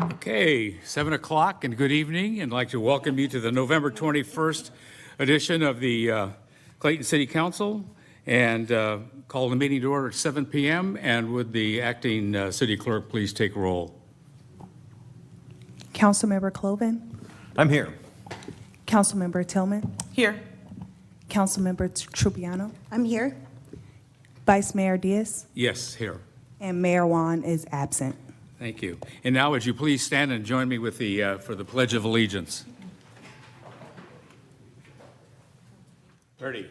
Okay, 7 o'clock and good evening, and I'd like to welcome you to the November 21st edition of the Clayton City Council, and call the meeting to order at 7 p.m. And would the acting city clerk please take roll? Councilmember Cloven? I'm here. Councilmember Tillman? Here. Councilmember Trupiano? I'm here. Vice Mayor Diaz? Yes, here. And Mayor Juan is absent. Thank you. And now would you please stand and join me with the for the Pledge of Allegiance? Ready?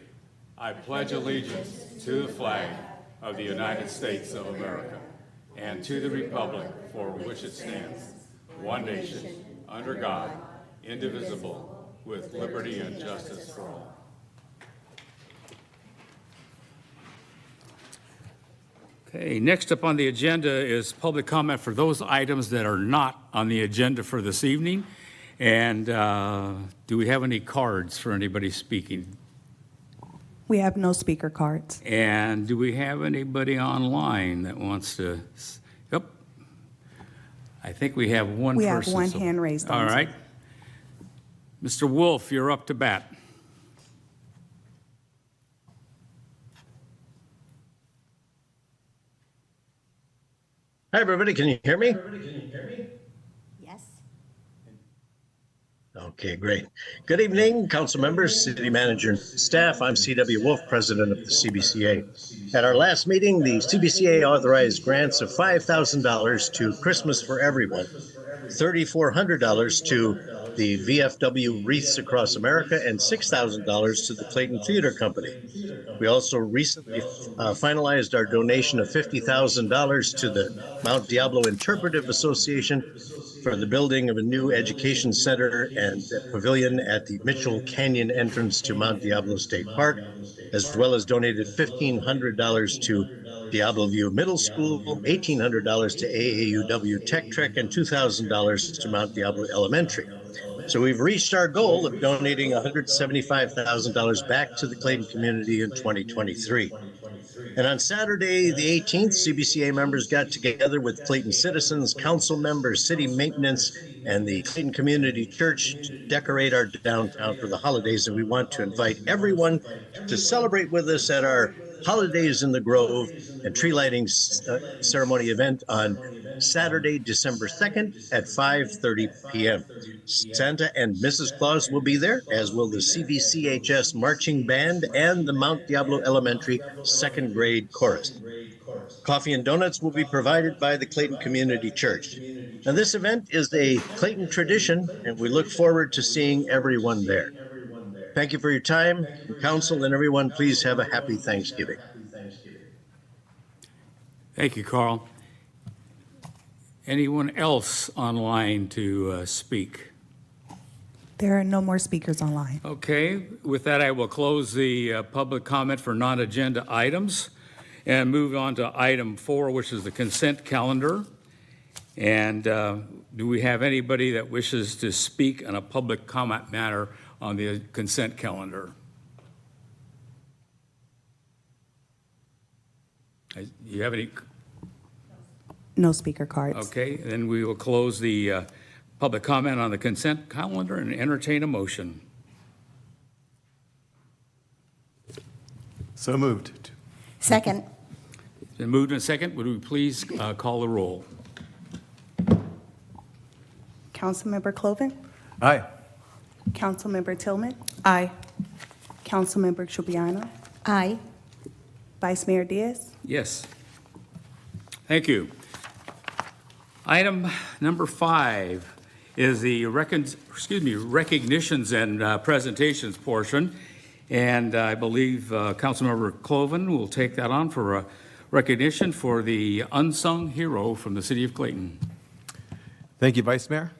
I pledge allegiance to the flag of the United States of America and to the republic for which it stands, one nation, under God, indivisible, with liberty and justice for all. Okay, next up on the agenda is public comment for those items that are not on the agenda for this evening. And do we have any cards for anybody speaking? We have no speaker cards. And do we have anybody online that wants to? Yep. I think we have one person. We have one hand raised. All right. Mr. Wolf, you're up to bat. Hi, everybody. Can you hear me? Yes. Okay, great. Good evening, council members, city manager, and staff. I'm C.W. Wolf, president of the CBCA. At our last meeting, the CBCA authorized grants of $5,000 to Christmas for Everyone, $3,400 to the VFW Wreaths Across America, and $6,000 to the Clayton Theater Company. We also recently finalized our donation of $50,000 to the Mount Diablo Interpretive Association for the building of a new education center and pavilion at the Mitchell Canyon entrance to Mount Diablo State Park, as well as donated $1,500 to Diablo View Middle School, $1,800 to AAUW Tech Trek, and $2,000 to Mount Diablo Elementary. So we've reached our goal of donating $175,000 back to the Clayton community in 2023. And on Saturday, the 18th, CBCA members got together with Clayton citizens, council members, city maintenance, and the Clayton Community Church to decorate our downtown for the holidays. And we want to invite everyone to celebrate with us at our Holidays in the Grove and tree lighting ceremony event on Saturday, December 2nd at 5:30 p.m. Santa and Mrs. Claus will be there, as will the CBCHS Marching Band and the Mount Diablo Elementary second grade chorus. Coffee and donuts will be provided by the Clayton Community Church. Now, this event is a Clayton tradition, and we look forward to seeing everyone there. Thank you for your time. Council and everyone, please have a happy Thanksgiving. Thank you, Carl. Anyone else online to speak? There are no more speakers online. Okay, with that, I will close the public comment for non-agenda items and move on to item 4, which is the consent calendar. And do we have anybody that wishes to speak on a public comment matter on the consent calendar? Do you have any? No speaker cards. Okay, then we will close the public comment on the consent calendar and entertain a motion. So moved. Second. It's been moved and second. Would we please call the roll? Councilmember Cloven? Aye. Councilmember Tillman? Aye. Councilmember Trupiano? Aye. Vice Mayor Diaz? Yes. Thank you. Item number 5 is the recognitions and presentations portion. And I believe Councilmember Cloven will take that on for a recognition for the unsung hero from the city of Clayton. Thank you, Vice Mayor.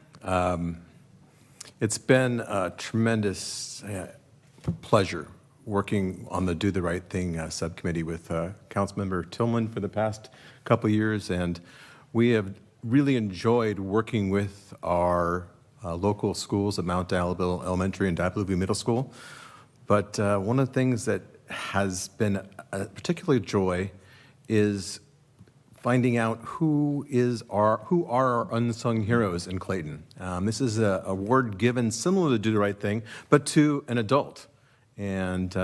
It's been a tremendous pleasure working on the Do the Right Thing subcommittee with Councilmember Tillman for the past couple of years, and we have really enjoyed working with our local schools at Mount Diablo Elementary and Diablo View Middle School. But one of the things that has been a particular joy is finding out who are our unsung heroes in Clayton. This is an award given similar to Do the Right Thing, but to an adult. And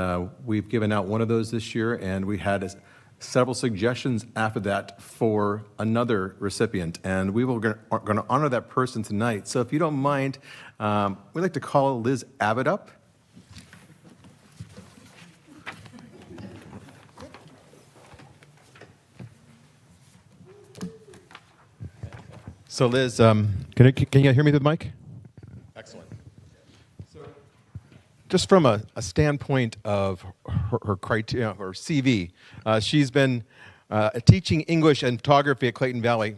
we've given out one of those this year, and we had several suggestions after that for another recipient. And we are going to honor that person tonight. So if you don't mind, we'd like to call Liz Abbott up. So Liz, can you hear me through the mic? Excellent. So, just from a standpoint of her criteria, her CV, she's been teaching English and photography at Clayton Valley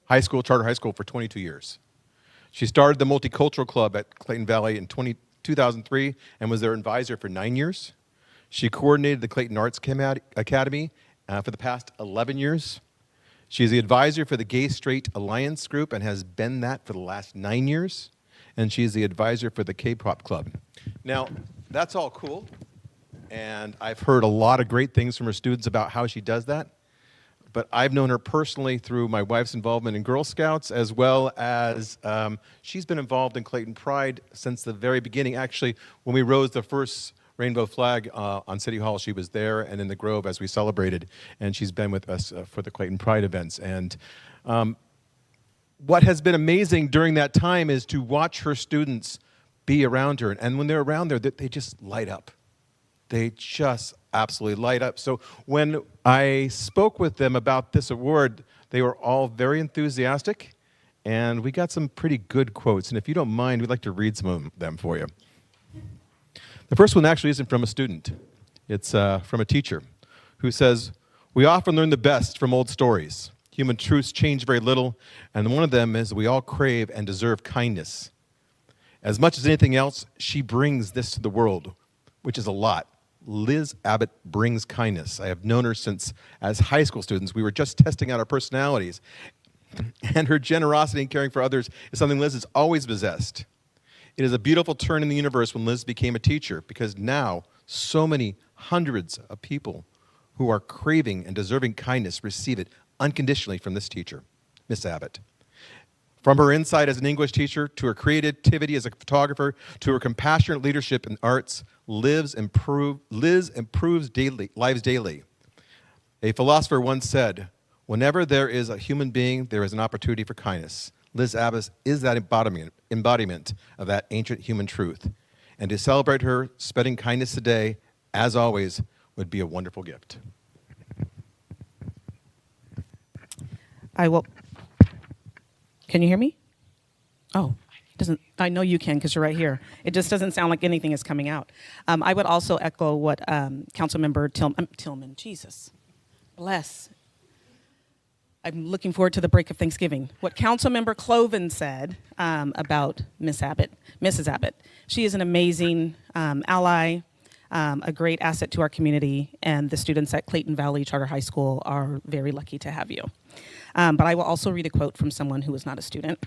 High School, Charter High School, for 22 years. She started the Multicultural Club at Clayton Valley in 2003 and was their advisor for 9 years. She coordinated the Clayton Arts Academy for the past 11 years. She's the advisor for the Gay Straight Alliance Group and has been that for the last 9 years. And she's the advisor for the K-Pop Club. Now, that's all cool. And I've heard a lot of great things from her students about how she does that. But I've known her personally through my wife's involvement in Girl Scouts, as well as she's been involved in Clayton Pride since the very beginning. Actually, when we rose the first rainbow flag on City Hall, she was there and in the Grove as we celebrated, and she's been with us for the Clayton Pride events. And what has been amazing during that time is to watch her students be around her, and when they're around there, they just light up. They just absolutely light up. So when I spoke with them about this award, they were all very enthusiastic, and we got some pretty good quotes. And if you don't mind, we'd like to read some of them for you. The first one actually isn't from a student. It's from a teacher who says, "We often learn the best from old stories. Human truths change very little, and one of them is we all crave and deserve kindness. As much as anything else, she brings this to the world, which is a lot. Liz Abbott brings kindness. I have known her since as high school students. We were just testing out our personalities, and her generosity and caring for others is something Liz has always possessed. It is a beautiful turn in the universe when Liz became a teacher, because now so many hundreds of people who are craving and deserving kindness receive it unconditionally from this teacher, Miss Abbott. From her insight as an English teacher, to her creativity as a photographer, to her compassionate leadership in arts, Liz improves lives daily. A philosopher once said, whenever there is a human being, there is an opportunity for kindness. Liz Abbott is that embodiment of that ancient human truth. And to celebrate her spreading kindness today, as always, would be a wonderful gift." I will. Can you hear me? Oh, it doesn't. I know you can because you're right here. It just doesn't sound like anything is coming out. I would also echo what Councilmember Tillman. Jesus, bless. I'm looking forward to the break of Thanksgiving. What Councilmember Cloven said about Mrs. Abbott. She is an amazing ally, a great asset to our community, and the students at Clayton Valley Charter High School are very lucky to have you. But I will also read a quote from someone who is not a student.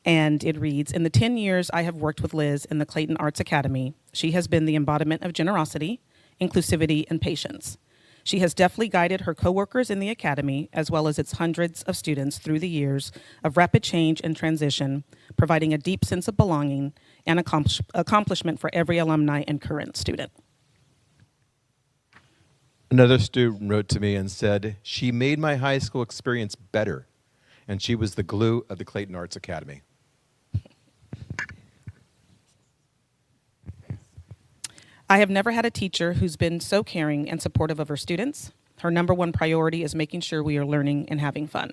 And it reads, "In the 10 years I have worked with Liz in the Clayton Arts Academy, she has been the embodiment of generosity, inclusivity, and patience. She has deftly guided her coworkers in the academy, as well as its hundreds of students through the years of rapid change and transition, providing a deep sense of belonging and accomplishment for every alumni and current student." Another student wrote to me and said, "She made my high school experience better, and she was the glue of the Clayton Arts Academy." "I have never had a teacher who's been so caring and supportive of her students. Her number one priority is making sure we are learning and having fun.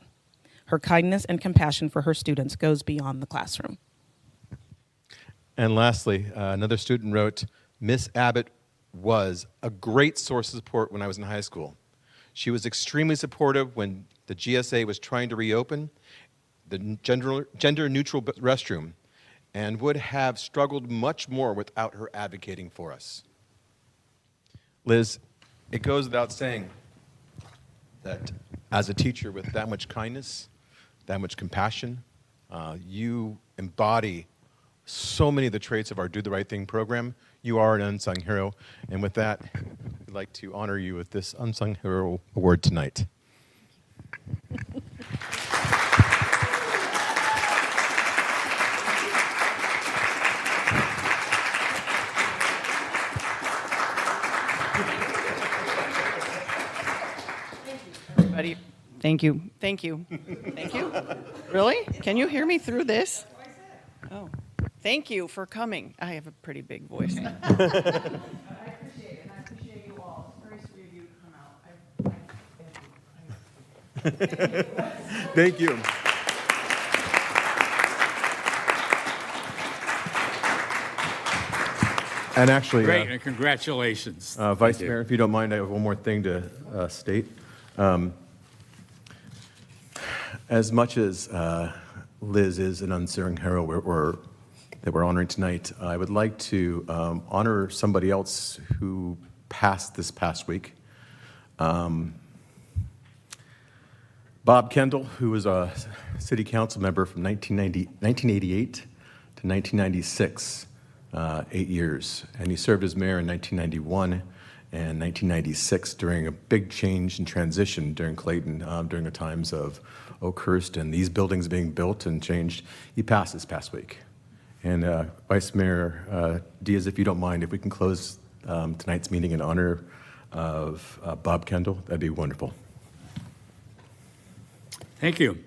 Her kindness and compassion for her students goes beyond the classroom." And lastly, another student wrote, "Miss Abbott was a great source of support when I was in high school. She was extremely supportive when the GSA was trying to reopen the gender-neutral restroom, and would have struggled much more without her advocating for us." Liz, it goes without saying that as a teacher with that much kindness, that much compassion, you embody so many of the traits of our Do the Right Thing program. You are an unsung hero. And with that, we'd like to honor you with this Unsung Hero Award tonight. Everybody, thank you. Thank you. Thank you. Really? Can you hear me through this? Oh, thank you for coming. I have a pretty big voice. I appreciate it, and I appreciate you all. It's very sweet of you to come out. Thank you. And actually, Great, and congratulations. Vice Thank you. Mayor, if you don't mind, I have one more thing to state. As much as Liz is an unsung hero that we're honoring tonight, I would like to honor somebody else who passed this past week. Bob Kendall, who was a city council member from 1988 to 1996, 8 years. And he served as mayor in 1991 and 1996 during a big change and transition during Clayton, during the times of Oakhurst and these buildings being built and changed. He passed this past week. And Vice Mayor Diaz, if you don't mind, if we can close tonight's meeting in honor of Bob Kendall, that'd be wonderful. Thank you.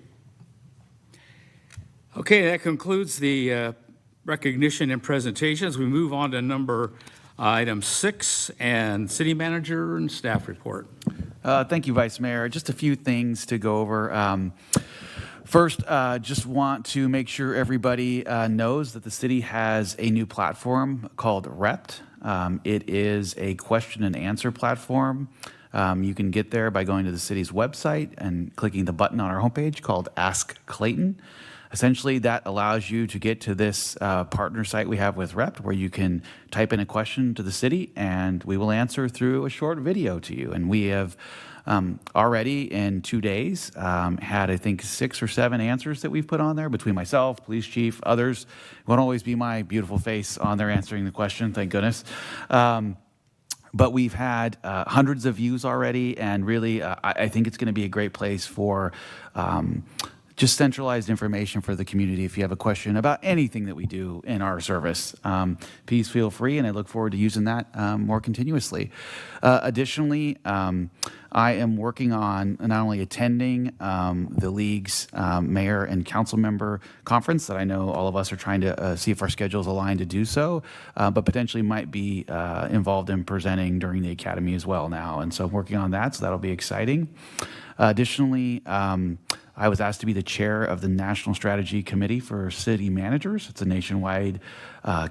Okay, that concludes the recognition and presentations. We move on to item 6 and city manager and staff report. Thank you, Vice Mayor. Just a few things to go over. First, just want to make sure everybody knows that the city has a new platform called REPT. It is a question and answer platform. You can get there by going to the city's website and clicking the button on our homepage called Ask Clayton. Essentially, that allows you to get to this partner site we have with REPT, where you can type in a question to the city, and we will answer through a short video to you. And we have already, in 2 days, had, I think, 6 or 7 answers that we've put on there between myself, police chief, others. It won't always be my beautiful face on there answering the question, thank goodness. But we've had hundreds of views already, and really, I think it's going to be a great place for just centralized information for the community. If you have a question about anything that we do in our service, please feel free, and I look forward to using that more continuously. Additionally, I am working on not only attending the league's mayor and council member conference that I know all of us are trying to see if our schedules align to do so, but potentially might be involved in presenting during the academy as well now. And so I'm working on that, so that'll be exciting. Additionally, I was asked to be the chair of the National Strategy Committee for City Managers. It's a nationwide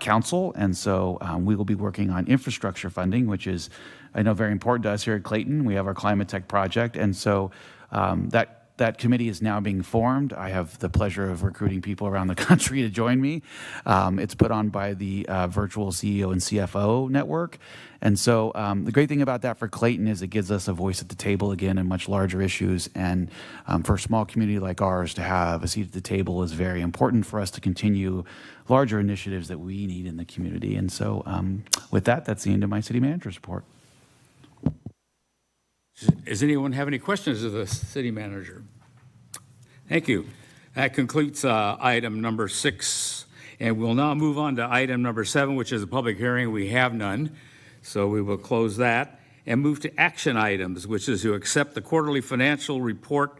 council, and so we will be working on infrastructure funding, which is, I know, very important to us here at Clayton. We have our Climate Tech project, and so that committee is now being formed. I have the pleasure of recruiting people around the country to join me. It's put on by the Virtual CEO and CFO Network. And so the great thing about that for Clayton is it gives us a voice at the table again in much larger issues. And for a small community like ours to have a seat at the table is very important for us to continue larger initiatives that we need in the community. And so with that, that's the end of my city manager's report. Does anyone have any questions of the city manager? Thank you. That concludes item number 6. And we'll now move on to item number 7, which is a public hearing. We have none, so we will close that and move to action items, which is to accept the quarterly financial report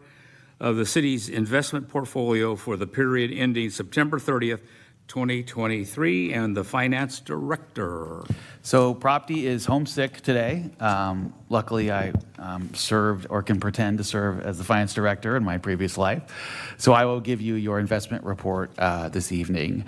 of the city's investment portfolio for the period ending September 30th, 2023, and the finance director. So Propty is homesick today. Luckily, I served or can pretend to serve as the finance director in my previous life. So I will give you your investment report this evening.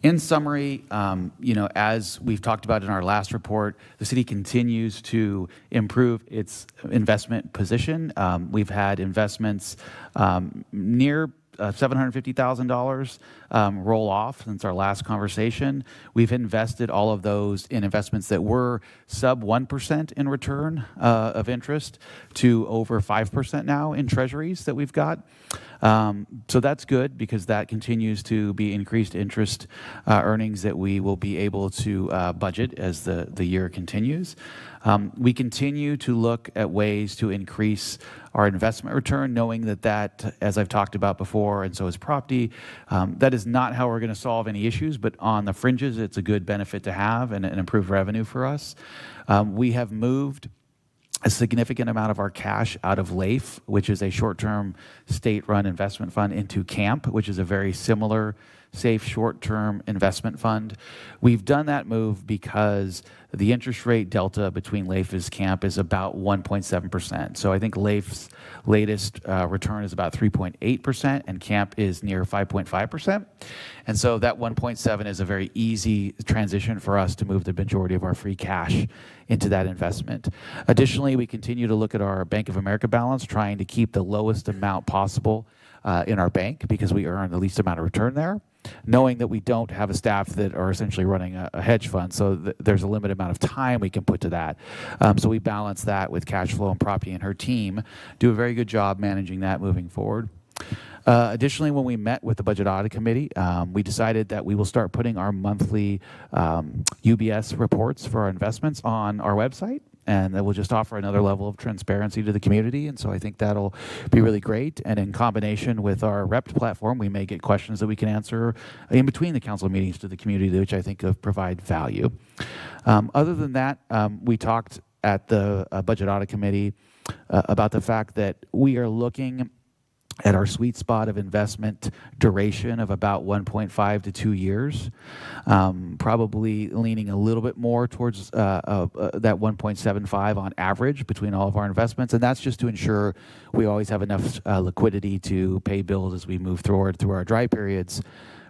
In summary, as we've talked about in our last report, the city continues to improve its investment position. We've had investments near $750,000 roll off since our last conversation. We've invested all of those in investments that were sub 1% in return of interest to over 5% now in treasuries that we've got. So that's good because that continues to be increased interest earnings that we will be able to budget as the year continues. We continue to look at ways to increase our investment return, knowing that, as I've talked about before, and so is property, that is not how we're going to solve any issues, but on the fringes, it's a good benefit to have and an improved revenue for us. We have moved a significant amount of our cash out of LAIF, which is a short-term state-run investment fund, into CAMP, which is a very similar, safe, short-term investment fund. We've done that move because the interest rate delta between LAIF's CAMP is about 1.7%. So I think LAIF's latest return is about 3.8%, and CAMP is near 5.5%. And so that 1.7 is a very easy transition for us to move the majority of our free cash into that investment. Additionally, we continue to look at our Bank of America balance, trying to keep the lowest amount possible in our bank because we earn the least amount of return there, knowing that we don't have a staff that are essentially running a hedge fund, so there's a limited amount of time we can put to that. So we balance that with cash flow, and Property and her team do a very good job managing that moving forward. Additionally, when we met with the Budget Audit Committee, we decided that we will start putting our monthly UBS reports for our investments on our website, and that will just offer another level of transparency to the community. And so I think that'll be really great. And in combination with our REPT platform, we may get questions that we can answer in between the council meetings to the community, which I think provide value. Other than that, we talked at the Budget Audit Committee about the fact that we are looking at our sweet spot of investment duration of about 1.5 to 2 years, probably leaning a little bit more towards that 1.75 on average between all of our investments. And that's just to ensure we always have enough liquidity to pay bills as we move through our dry periods.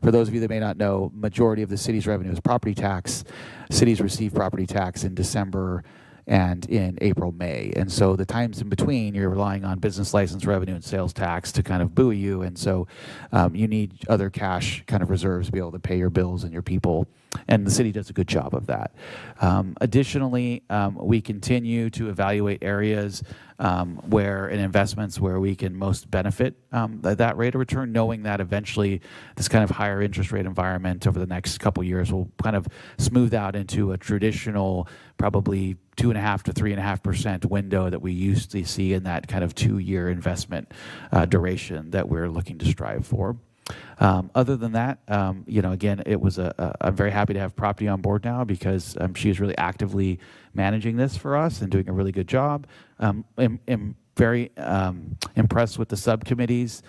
For those of you that may not know, majority of the city's revenue is property tax. Cities receive property tax in December and in April, May. And so the times in between, you're relying on business license revenue and sales tax to kind of buoy you. And so you need other cash kind of reserves to be able to pay your bills and your people. And the city does a good job of that. Additionally, we continue to evaluate areas where in investments where we can most benefit that rate of return, knowing that eventually this kind of higher interest rate environment over the next couple years will kind of smooth out into a traditional probably 2.5 to 3.5% window that we used to see in that kind of 2-year investment duration that we're looking to strive for. Other than that, again, it was I'm very happy to have Property on board now because she is really actively managing this for us and doing a really good job. I'm very impressed with the subcommittee's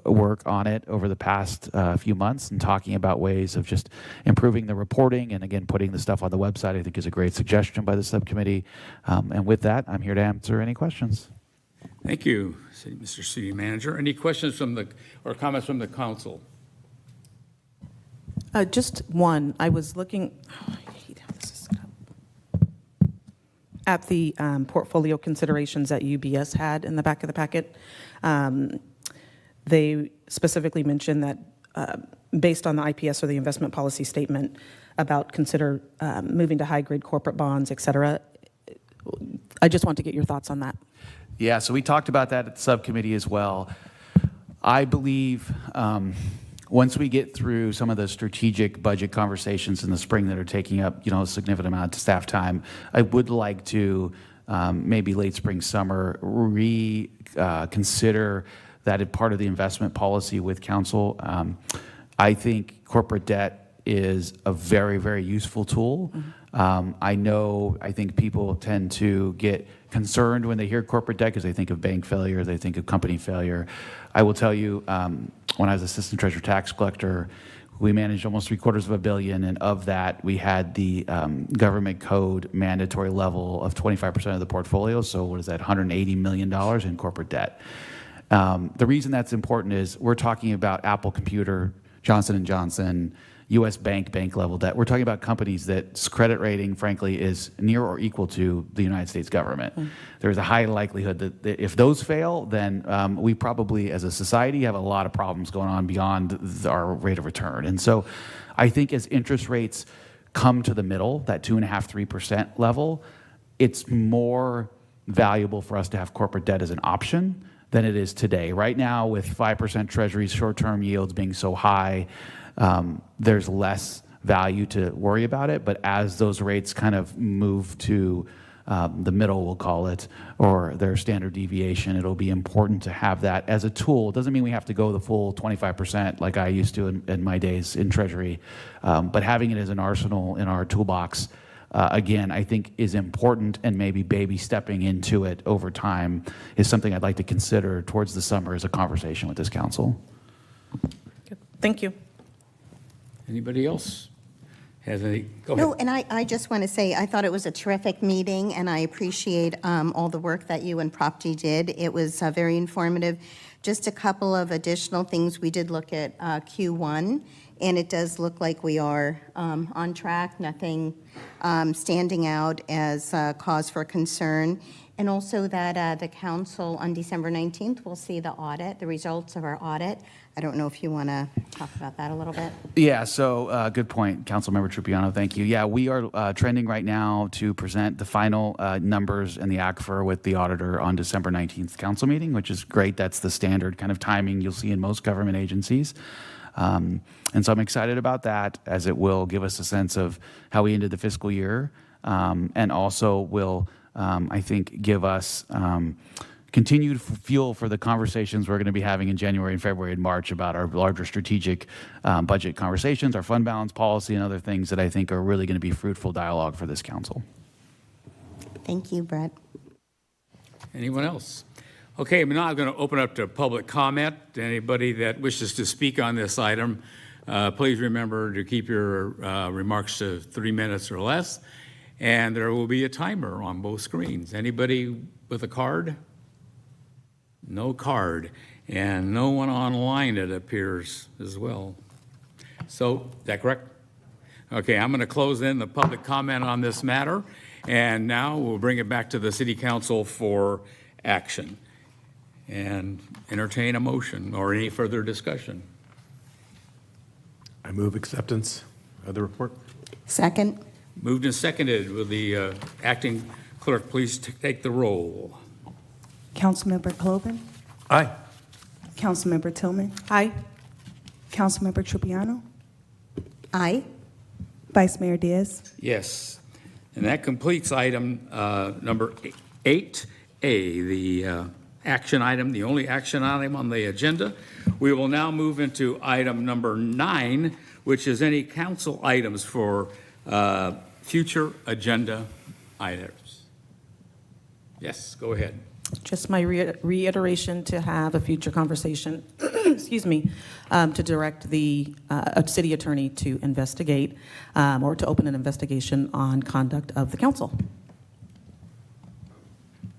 work on it over the past few months and talking about ways of just improving the reporting and, again, putting the stuff on the website, I think is a great suggestion by the subcommittee. And with that, I'm here to answer any questions. Thank you, Mr. City Manager. Any questions or comments from the council? Just one. I was looking at the portfolio considerations that UBS had in the back of the packet. They specifically mentioned that based on the IPS or the investment policy statement about consider moving to high-grade corporate bonds, et cetera. I just want to get your thoughts on that. Yeah, so we talked about that at the subcommittee as well. I believe once we get through some of the strategic budget conversations in the spring that are taking up, a significant amount of staff time, I would like to maybe late spring, summer, consider that as part of the investment policy with council. I think corporate debt is a very, very useful tool. I think people tend to get concerned when they hear corporate debt because they think of bank failure, they think of company failure. I will tell you, when I was assistant treasurer tax collector, we managed almost $750 million, and of that, we had the government code mandatory level of 25% of the portfolio. So what is that, $180 million in corporate debt? The reason that's important is we're talking about Apple Computer, Johnson & Johnson, U.S. bank level debt. We're talking about companies that's credit rating, frankly, is near or equal to the United States government. There's a high likelihood that if those fail, then we probably, as a society, have a lot of problems going on beyond our rate of return. And so I think as interest rates come to the middle, that 2.5%, 3% level, it's more valuable for us to have corporate debt as an option than it is today. Right now, with 5% treasuries, short-term yields being so high, there's less value to worry about it. But as those rates kind of move to the middle, we'll call it, or their standard deviation. It'll be important to have that as a tool. It doesn't mean we have to go the full 25% like I used to in my days in Treasury, but having it as an arsenal in our toolbox, again, I think is important, and maybe baby stepping into it over time is something I'd like to consider towards the summer as a conversation with this council. Thank you. Anybody else has any? Go No, ahead. and I just want to say, I thought it was a terrific meeting, and I appreciate all the work that you and Propty did. It was very informative. Just a couple of additional things. We did look at Q1, and it does look like we are on track, nothing standing out as cause for concern. And also that the council on December 19th will see the audit, the results of our audit. I don't know if you want to talk about that a little bit. Yeah, so good point, Councilmember Trupiano. Thank you. Yeah, we are trending right now to present the final numbers and the ACFR with the auditor on December 19th council meeting, which is great. That's the standard kind of timing you'll see in most government agencies. And so I'm excited about that, as it will give us a sense of how we ended the fiscal year, and also will, I think, give us continued fuel for the conversations we're going to be having in January and February and March about our larger strategic budget conversations, our fund balance policy, and other things that I think are really going to be fruitful dialogue for this council. Thank you, Brett. Anyone else? Okay, I'm now going to open up to public comment. Anybody that wishes to speak on this item, please remember to keep your remarks to 3 minutes or less, and there will be a timer on both screens. Anybody with a card? No card, and no one online, it appears, as well. So, is that correct? Okay, I'm going to close in the public comment on this matter, and now we'll bring it back to the City Council for action and entertain a motion or any further discussion. I move acceptance of the report. Second. Moved and seconded. Will the acting clerk please take the roll? Councilmember Cloven? Aye. Councilmember Tillman? Aye. Councilmember Trupiano? Aye. Vice Mayor Diaz? Yes. And that completes item number 8A, the action item, the only action item on the agenda. We will now move into item number 9, which is any council items for future agenda items. Yes, go ahead. Just my reiteration to have a future conversation, excuse me, to direct the city attorney to investigate or to open an investigation on conduct of the council.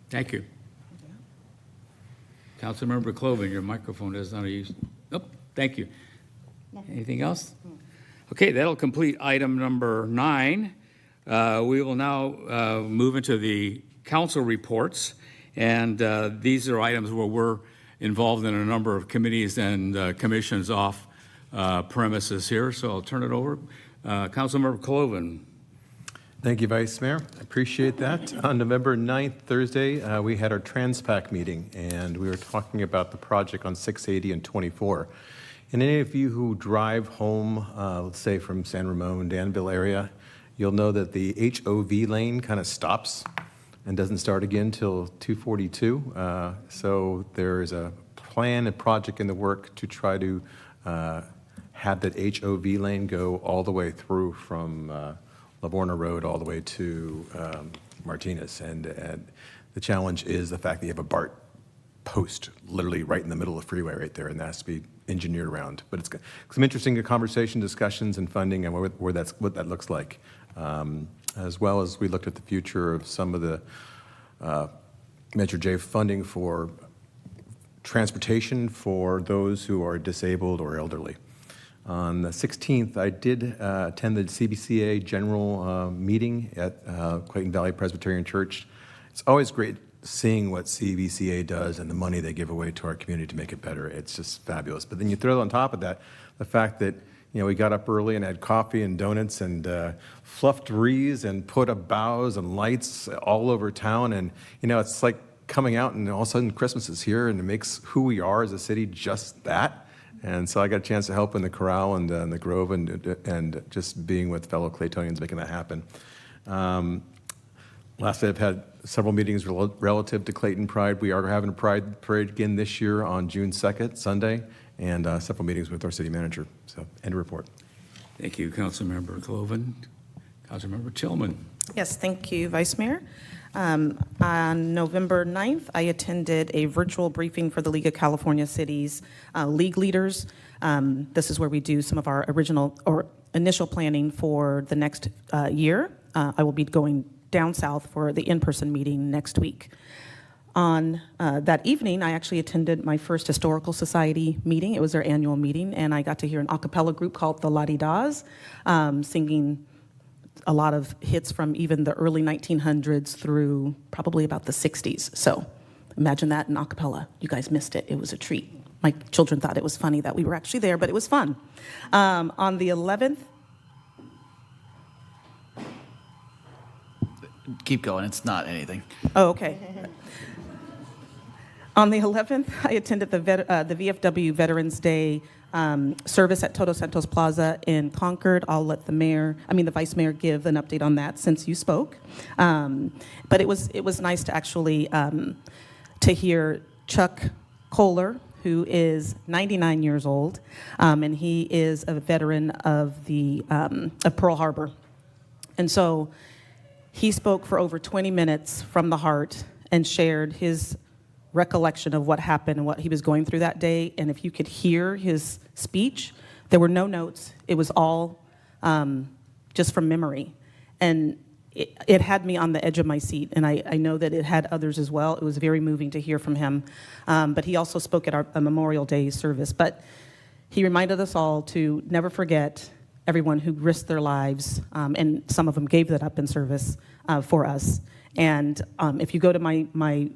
Thank you. Councilmember Cloven, your microphone is not used. Nope, thank you. Anything else? Okay, that'll complete item number 9. We will now move into the council reports. And these are items where we're involved in a number of committees and commissions off premises here. So I'll turn it over. Councilmember Cloven. Thank you, Vice Mayor. I appreciate that. On November 9th, Thursday, we had our TransPAC meeting, and we were talking about the project on 680 and 24. And any of you who drive home, let's say from San Ramon, Danville area, you'll know that the HOV lane kind of stops and doesn't start again till 242. So there is a plan, a project in the work to try to have that HOV lane go all the way through from Livorno Road all the way to Martinez. And the challenge is the fact that you have a BART post literally right in the middle of the freeway right there, and that has to be engineered around. But it's got some interesting conversation, discussions, and funding, and what that looks like. As well as we looked at the future of some of the Measure J funding for transportation for those who are disabled or elderly. On the 16th, I did attend the CBCA general meeting at Clayton Valley Presbyterian Church. It's always great seeing what CBCA does and the money they give away to our community to make it better. It's just fabulous. But then you throw on top of that the fact that we got up early and had coffee and donuts and fluffed wreaths and put up boughs and lights all over town. And, it's like coming out and all of a sudden Christmas is here, and it makes who we are as a city just that. And so I got a chance to help in the corral and the grove and just being with fellow Claytonians making that happen. Lastly, I've had several meetings relative to Clayton Pride. We are having a Pride Parade again this year on June 2nd, Sunday, and several meetings with our city manager. So, end of report. Thank you, Councilmember Cloven. Councilmember Tillman. Yes, thank you, Vice Mayor. On November 9th, I attended a virtual briefing for the League of California Cities league leaders. This is where we do some of our original or initial planning for the next year. I will be going down south for the in-person meeting next week. On that evening, I actually attended my first Historical Society meeting. It was their annual meeting, and I got to hear an a cappella group called the La-Di-Das singing a lot of hits from even the early 1900s through probably about the 60s. So imagine that in a cappella. You guys missed it. It was a treat. My children thought it was funny that we were actually there, but it was fun. On the 11th, Keep going. It's not anything. oh, okay. On the 11th, I attended the VFW Veterans Day service at Todos Santos Plaza in Concord. I'll let the Vice Mayor give an update on that since you spoke. But it was nice to actually to hear Chuck Kohler, who is 99 years old, and he is a veteran of of Pearl Harbor. And so he spoke for over 20 minutes from the heart and shared his recollection of what happened and what he was going through that day. And if you could hear his speech, there were no notes. It was all just from memory. And it had me on the edge of my seat. And I know that it had others as well. It was very moving to hear from him. But he also spoke at a Memorial Day service. But he reminded us all to never forget everyone who risked their lives, and some of them gave that up in service for us. And if you go to my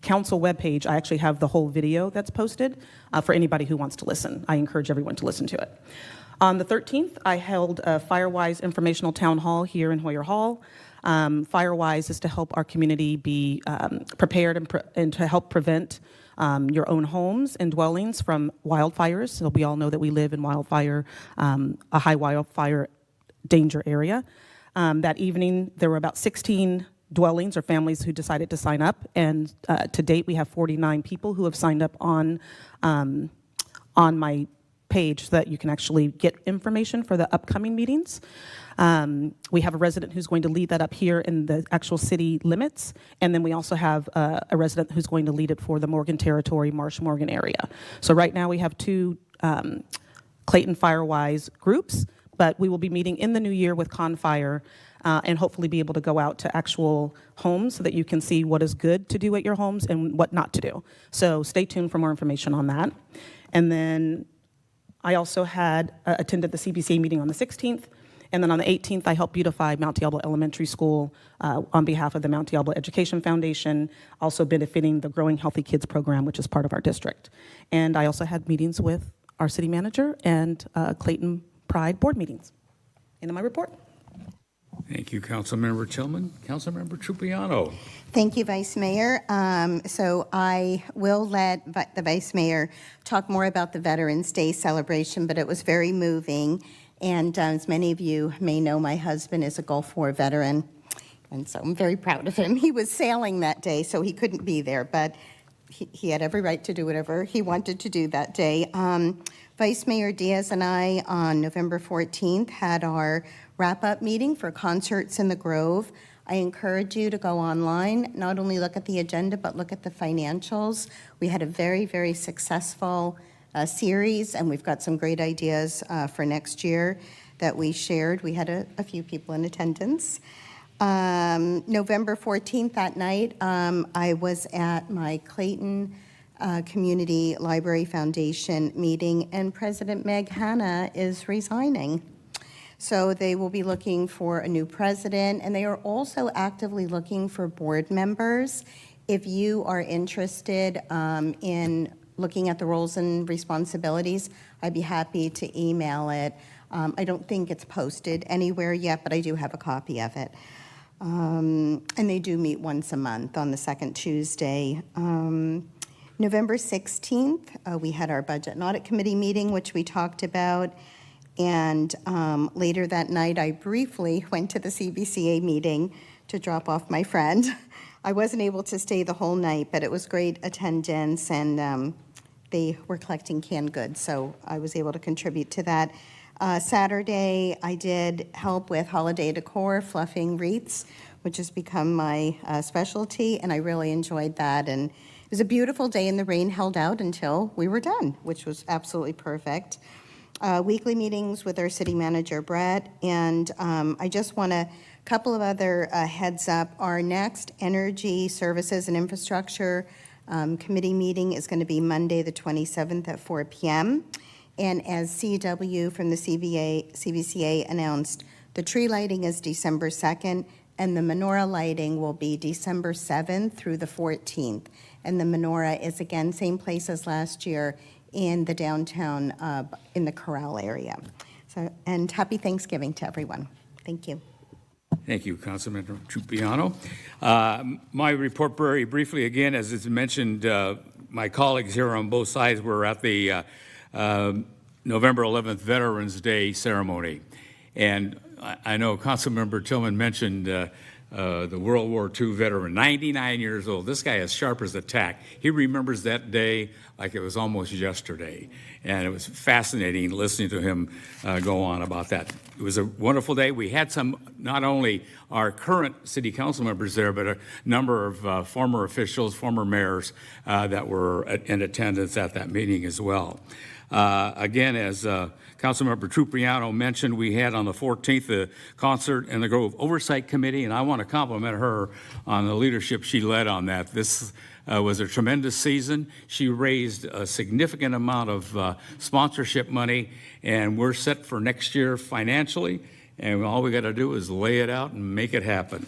council webpage, I actually have the whole video that's posted for anybody who wants to listen. I encourage everyone to listen to it. On the 13th, I held a FireWise informational town hall here in Hoyer Hall. FireWise is to help our community be prepared and to help prevent your own homes and dwellings from wildfires. So we all know that we live in a high wildfire danger area. That evening, there were about 16 dwellings or families who decided to sign up, and to date, we have 49 people who have signed up on my page so that you can actually get information for the upcoming meetings. We have a resident who's going to lead that up here in the actual city limits, and then we also have a resident who's going to lead it for the Morgan Territory, Marsh-Morgan area. So right now we have two Clayton FireWise groups, but we will be meeting in the new year with ConFire and hopefully be able to go out to actual homes so that you can see what is good to do at your homes and what not to do. So stay tuned for more information on that. And then I also attended the CBCA meeting on the 16th, and then on the 18th, I helped beautify Mount Diablo Elementary School on behalf of the Mount Diablo Education Foundation, also benefiting the Growing Healthy Kids program, which is part of our district. And I also had meetings with our city manager and Clayton Pride board meetings. End of my report. Thank you, Councilmember Tillman. Councilmember Trupiano. Thank you, Vice Mayor. So I will let the Vice Mayor talk more about the Veterans Day celebration, but it was very moving. And as many of you may know, my husband is a Gulf War veteran, and so I'm very proud of him. He was sailing that day, so he couldn't be there, but he had every right to do whatever he wanted to do that day. Vice Mayor Diaz and I, on November 14th, had our wrap-up meeting for Concerts in the Grove. I encourage you to go online, not only look at the agenda, but look at the financials. We had a very, very successful series, and we've got some great ideas for next year that we shared. We had a few people in attendance. November 14th, that night, I was at my Clayton Community Library Foundation meeting, and President Meg Hanna is resigning. So they will be looking for a new president, and they are also actively looking for board members. If you are interested in looking at the roles and responsibilities, I'd be happy to email it. I don't think it's posted anywhere yet, but I do have a copy of it. And they do meet once a month on the second Tuesday. November 16th, we had our Budget and Audit Committee meeting, which we talked about. And later that night, I briefly went to the CBCA meeting to drop off my friend. I wasn't able to stay the whole night, but it was great attendance, and they were collecting canned goods, so I was able to contribute to that. Saturday, I did help with holiday decor, fluffing wreaths, which has become my specialty, and I really enjoyed that. And it was a beautiful day, and the rain held out until we were done, which was absolutely perfect. Weekly meetings with our city manager, Brett, and I just want a couple of other heads up. Our next Energy Services and Infrastructure Committee meeting is going to be Monday, the 27th at 4 p.m. And as CW from the CBCA announced, the tree lighting is December 2nd, and the menorah lighting will be December 7th through the 14th. And the menorah is, again, same place as last year in the downtown, in the Corral area. So, and happy Thanksgiving to everyone. Thank you. Thank you, Councilmember Trupiano. My report very briefly, again, as it's mentioned, my colleagues here on both sides were at the November 11th Veterans Day ceremony. And I know Councilmember Tillman mentioned the World War II veteran, 99 years old. This guy is sharp as a tack. He remembers that day like it was almost yesterday. And it was fascinating listening to him go on about that. It was a wonderful day. We had some, not only our current city council members there, but a number of former officials, former mayors that were in attendance at that meeting as well. Again, as Councilmember Trupiano mentioned, we had on the 14th the Concert in the Grove Oversight Committee, and I want to compliment her on the leadership she led on that. This was a tremendous season. She raised a significant amount of sponsorship money, and we're set for next year financially, and all we got to do is lay it out and make it happen.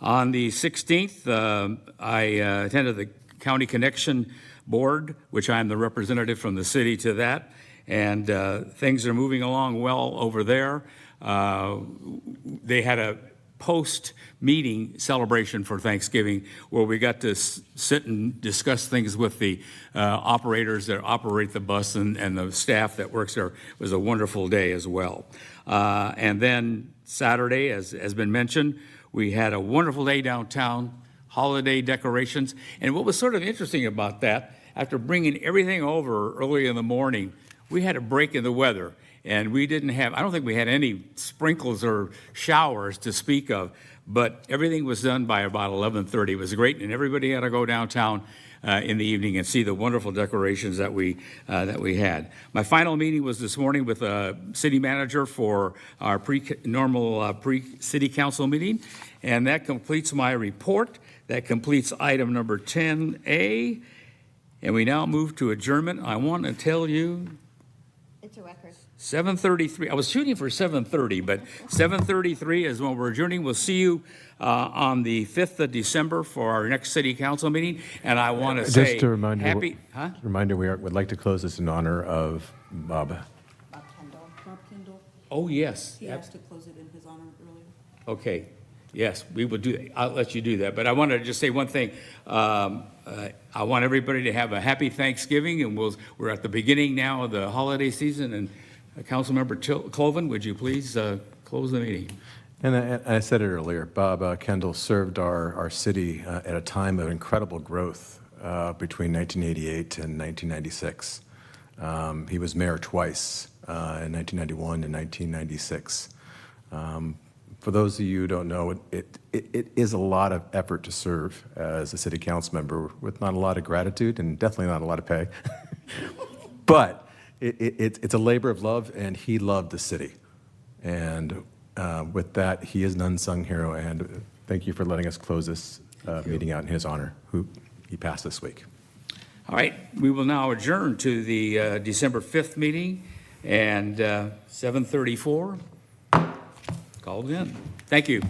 On the 16th, I attended the County Connection Board, which I'm the representative from the city to that, and things are moving along well over there. They had a post-meeting celebration for Thanksgiving where we got to sit and discuss things with the operators that operate the bus and the staff that works there. It was a wonderful day as well. And then Saturday, as has been mentioned, we had a wonderful day downtown, holiday decorations. And what was sort of interesting about that, after bringing everything over early in the morning, we had a break in the weather. And we didn't have, I don't think we had any sprinkles or showers to speak of, but everything was done by about 11:30. It was great, and everybody had to go downtown in the evening and see the wonderful decorations that we had. My final meeting was this morning with a city manager for our pre-city council meeting, and that completes my report. That completes item number 10A, and we now move to adjournment. I want to tell you, It's a record. 7:33. I was shooting for 7:30, but 7:33 is when we're adjourning. We'll see you on the 5th of December for our next city council meeting. And I want to say, Just a reminder, happy, we would like to close this in honor of Bob. Bob Kendall. oh, yes. He asked to close it in his honor earlier. Okay. Yes, we will do that. I'll let you do that. But I want to just say one thing. I want everybody to have a happy Thanksgiving, and we're at the beginning now of the holiday season. And Councilmember Cloven, would you please close the meeting? And I said it earlier, Bob Kendall served our city at a time of incredible growth between 1988 and 1996. He was mayor twice, in 1991 and 1996. For those of you who don't know, it is a lot of effort to serve as a city council member with not a lot of gratitude and definitely not a lot of pay. But it's a labor of love, and he loved the city. And with that, he is an unsung hero, and thank you for letting us close this meeting out in his honor, who he passed this week. All right, we will now adjourn to the December 5th meeting, and 7:34 called in. Thank you.